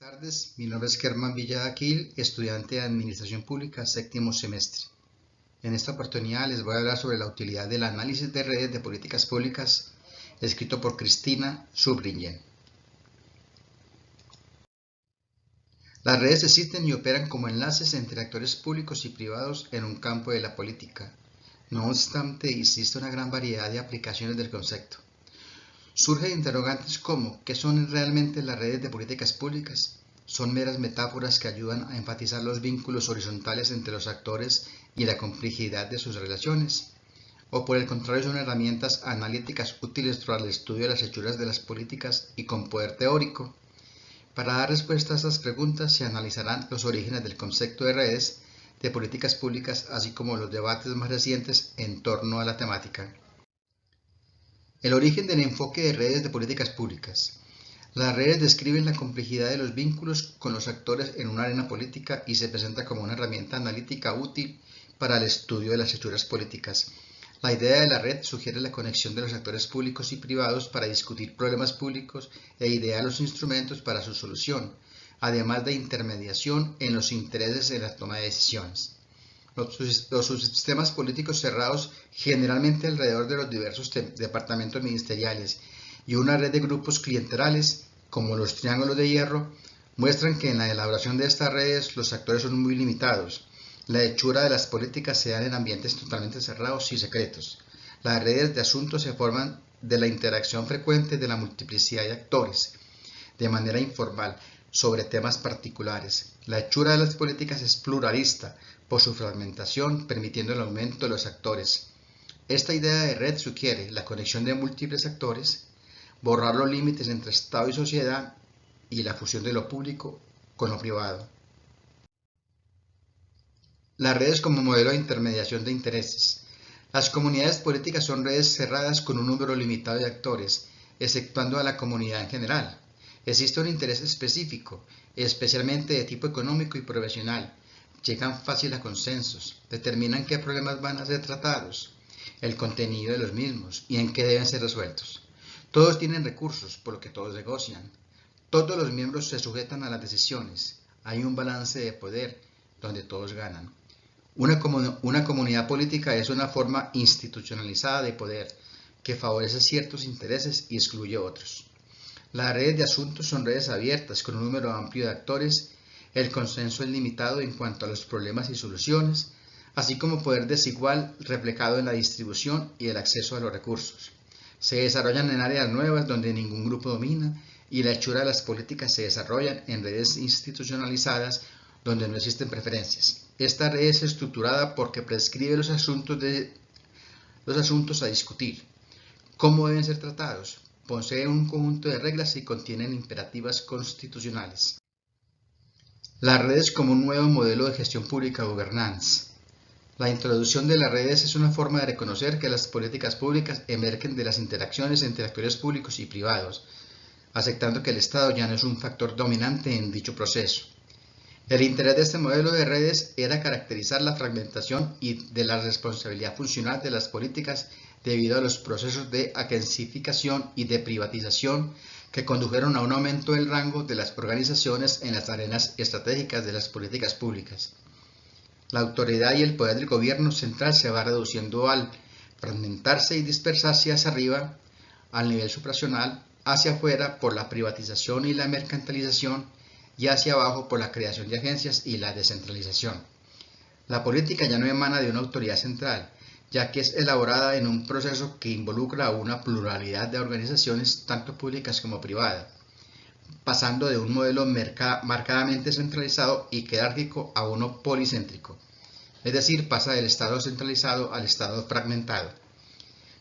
Tardes, mi nombre es Germán Villadaquil, estudiante de Administración Pública, séptimo semestre. En esta oportunidad les voy a hablar sobre la utilidad del análisis de redes de políticas públicas, escrito por Cristina Zurbriggen. Las redes existen y operan como enlaces entre actores públicos y privados en un campo de la política. No obstante, existe una gran variedad de aplicaciones del concepto. Surgen interrogantes como, ¿qué son realmente las redes de políticas públicas? ¿Son meras metáforas que ayudan a enfatizar los vínculos horizontales entre los actores y la complejidad de sus relaciones? ¿O por el contrario son herramientas analíticas útiles para el estudio de las hechuras de las políticas y con poder teórico? Para dar respuesta a estas preguntas se analizarán los orígenes del concepto de redes de políticas públicas, así como los debates más recientes en torno a la temática. El origen del enfoque de redes de políticas públicas. Las redes describen la complejidad de los vínculos con los actores en una arena política y se presenta como una herramienta analítica útil para el estudio de las hechuras políticas. La idea de la red sugiere la conexión de los actores públicos y privados para discutir problemas públicos e idea los instrumentos para su solución, además de intermediación en los intereses en la toma de decisiones. Los subsistemas políticos cerrados, generalmente alrededor de los diversos departamentos ministeriales y una red de grupos clientelales, como los triángulos de hierro, muestran que en la elaboración de estas redes los actores son muy limitados. La hechura de las políticas se dan en ambientes totalmente cerrados y secretos. Las redes de asuntos se forman de la interacción frecuente de la multiplicidad de actores, de manera informal, sobre temas particulares. La hechura de las políticas es pluralista por su fragmentación, permitiendo el aumento de los actores. Esta idea de red sugiere la conexión de múltiples actores, borrar los límites entre Estado y sociedad y la fusión de lo público con lo privado. Las redes como modelo de intermediación de intereses. Las comunidades políticas son redes cerradas con un número limitado de actores, exceptuando a la comunidad en general. Existe un interés específico, especialmente de tipo económico y profesional. Llegan fácil a consensos, determinan qué problemas van a ser tratados, el contenido de los mismos y en qué deben ser resueltos. Todos tienen recursos, por lo que todos negocian. Todos los miembros se sujetan a las decisiones. Hay un balance de poder donde todos ganan. Una comunidad política es una forma institucionalizada de poder que favorece ciertos intereses y excluye otros. Las redes de asuntos son redes abiertas con un número amplio de actores. El consenso es limitado en cuanto a los problemas y soluciones, así como poder desigual reflejado en la distribución y el acceso a los recursos. Se desarrollan en áreas nuevas donde ningún grupo domina y la hechura de las políticas se desarrollan en redes institucionalizadas donde no existen preferencias. Esta red es estructurada porque prescribe los asuntos a discutir. ¿Cómo deben ser tratados? Poseen un conjunto de reglas y contienen imperativas constitucionales. Las redes como un nuevo modelo de gestión pública governance. La introducción de las redes es una forma de reconocer que las políticas públicas emergen de las interacciones entre actores públicos y privados, aceptando que el Estado ya no es un factor dominante en dicho proceso. El interés de este modelo de redes era caracterizar la fragmentación y de la responsabilidad funcional de las políticas debido a los procesos de agencificación y de privatización que condujeron a un aumento del rango de las organizaciones en las arenas estratégicas de las políticas públicas. La autoridad y el poder del gobierno central se va reduciendo al fragmentarse y dispersarse hacia arriba, al nivel supranacional, hacia afuera por la privatización y la mercantilización, y hacia abajo por la creación de agencias y la descentralización. La política ya no emana de una autoridad central, ya que es elaborada en un proceso que involucra a una pluralidad de organizaciones, tanto públicas como privadas, pasando de un modelo marcadamente centralizado y jerárquico a uno policéntrico, es decir, pasa del Estado centralizado al Estado fragmentado.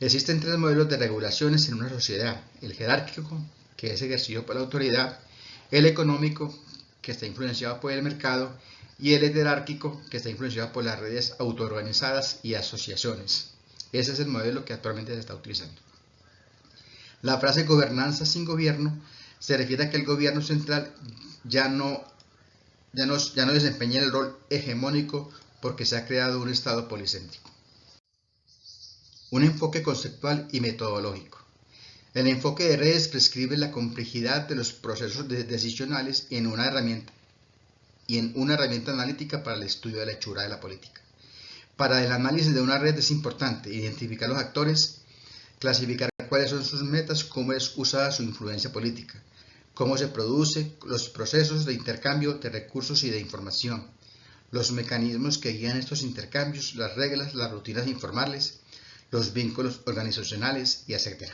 Existen tres modelos de regulaciones en una sociedad: el jerárquico, que es ejercido por la autoridad; el económico, que está influenciado por el mercado; y el jerárquico, que está influenciado por las redes autoorganizadas y asociaciones. Ese es el modelo que actualmente se está utilizando. La frase gobernanza sin gobierno se refiere a que el gobierno central ya no desempeña el rol hegemónico porque se ha creado un Estado policéntrico. Un enfoque conceptual y metodológico. El enfoque de redes prescribe la complejidad de los procesos decisionales en una herramienta analítica para el estudio de la hechura de la política. Para el análisis de una red es importante identificar los actores, clasificar cuáles son sus metas, cómo es usada su influencia política, cómo se producen los procesos de intercambio de recursos y de información, los mecanismos que guían estos intercambios, las reglas, las rutinas informales, los vínculos organizacionales y etc.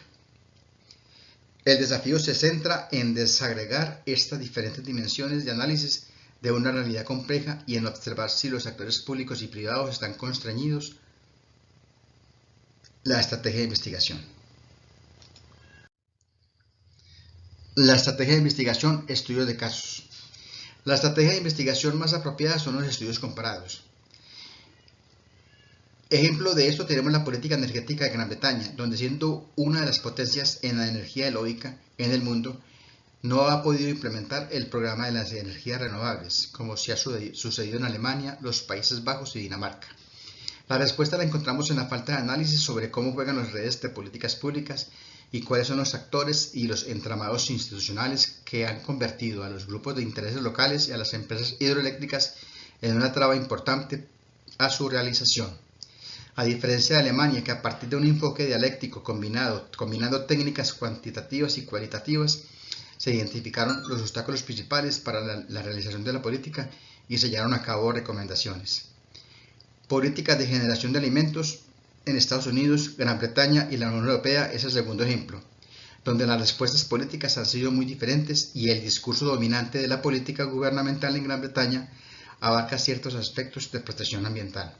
El desafío se centra en desagregar estas diferentes dimensiones de análisis de una realidad compleja y en observar si los actores públicos y privados están constreñidos la estrategia de investigación. La estrategia de investigación, estudios de casos. La estrategia de investigación más apropiada son los estudios comparados. Ejemplo de esto tenemos la política energética de Gran Bretaña, donde siendo una de las potencias en la energía eólica en el mundo, no ha podido implementar el programa de las energías renovables, como se ha sucedido en Alemania, los Países Bajos y Dinamarca. La respuesta la encontramos en la falta de análisis sobre cómo juegan las redes de políticas públicas y cuáles son los actores y los entramados institucionales que han convertido a los grupos de intereses locales y a las empresas hidroeléctricas en una traba importante a su realización. A diferencia de Alemania, que a partir de un enfoque dialéctico combinando técnicas cuantitativas y cualitativas, se identificaron los obstáculos principales para la realización de la política y se llevaron a cabo recomendaciones. Políticas de generación de alimentos en Estados Unidos, Gran Bretaña y la Unión Europea es el segundo ejemplo, donde las respuestas políticas han sido muy diferentes y el discurso dominante de la política gubernamental en Gran Bretaña abarca ciertos aspectos de protección ambiental.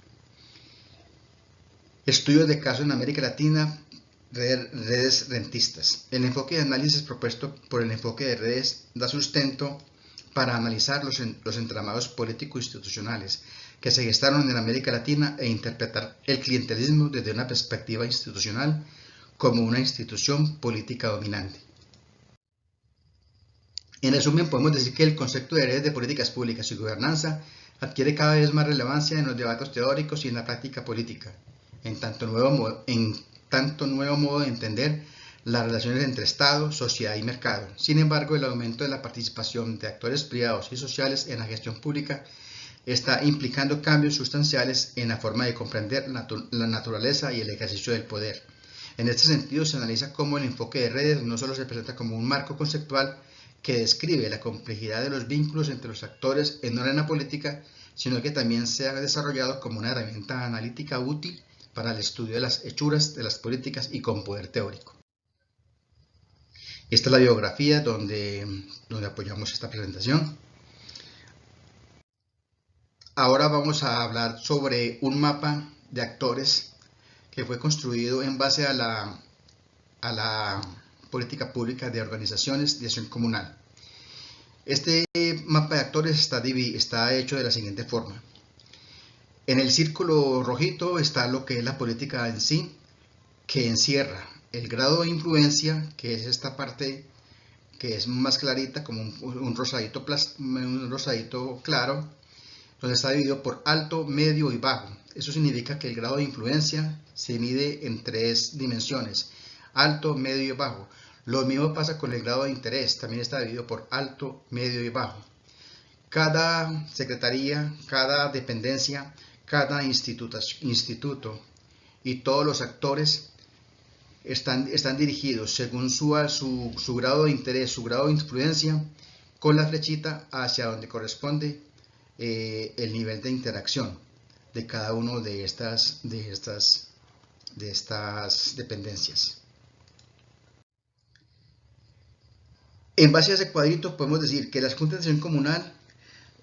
Estudios de casos en América Latina, redes rentistas. El enfoque de análisis propuesto por el enfoque de redes da sustento para analizar los entramados político-institucionales que se gestaron en América Latina e interpretar el clientelismo desde una perspectiva institucional como una institución política dominante. En resumen, podemos decir que el concepto de redes de políticas públicas y gobernanza adquiere cada vez más relevancia en los debates teóricos y en la práctica política, en tanto nuevo modo de entender las relaciones entre Estado, sociedad y mercado. Sin embargo, el aumento de la participación de actores privados y sociales en la gestión pública está implicando cambios sustanciales en la forma de comprender la naturaleza y el ejercicio del poder. En este sentido, se analiza cómo el enfoque de redes no solo se presenta como un marco conceptual que describe la complejidad de los vínculos entre los actores en una arena política, sino que también se ha desarrollado como una herramienta analítica útil para el estudio de las hechuras de las políticas y con poder teórico. Esta es la bibliografía donde apoyamos esta presentación. Ahora vamos a hablar sobre un mapa de actores que fue construido en base a la política pública de organizaciones de acción comunal. Este mapa de actores está hecho de la siguiente forma. En el círculo rojito está lo que es la política en sí, que encierra el grado de influencia, que es esta parte que es más clarita, como un rosadito claro, donde está dividido por alto, medio y bajo. Eso significa que el grado de influencia se mide en 3 dimensiones, alto, medio y bajo. Lo mismo pasa con el grado de interés, también está dividido por alto, medio y bajo. Cada secretaría, cada dependencia, cada instituto y todos los actores están dirigidos según su grado de interés, su grado de influencia, con la flechita hacia donde corresponde el nivel de interacción de cada uno de estas dependencias. En base a ese cuadrito podemos decir que las juntas de acción comunal,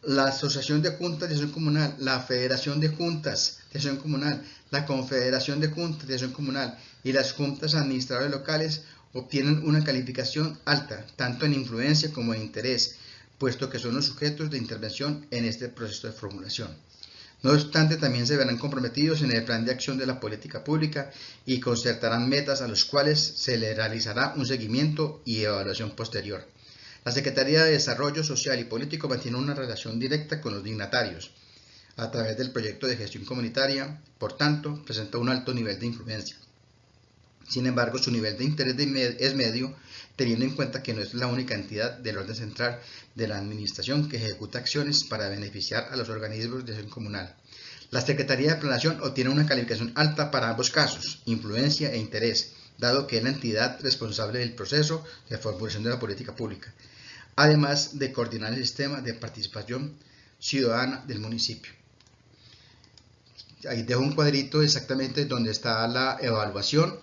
la asociación de juntas de acción comunal, la federación de juntas de acción comunal, la confederación de juntas de acción comunal y las juntas administradoras locales obtienen una calificación alta, tanto en influencia como en interés, puesto que son los sujetos de intervención en este proceso de formulación. No obstante, también se verán comprometidos en el plan de acción de la política pública y concertarán metas a los cuales se le realizará un seguimiento y evaluación posterior. La Secretaría de Desarrollo Social y Político mantiene una relación directa con los dignatarios a través del proyecto de gestión comunitaria, por tanto, presenta un alto nivel de influencia. Sin embargo, su nivel de interés es medio, teniendo en cuenta que no es la única entidad del orden central de la administración que ejecuta acciones para beneficiar a los organismos de acción comunal. La Secretaría de Planeación obtiene una calificación alta para ambos casos, influencia e interés, dado que es la entidad responsable del proceso de formulación de la política pública, además de coordinar el sistema de participación ciudadana del municipio. Ahí dejo un cuadrito exactamente donde está la evaluación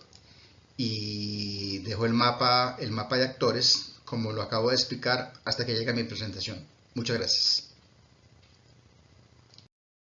y dejo el mapa de actores como lo acabo de explicar hasta que llegue a mi presentación. Muchas gracias.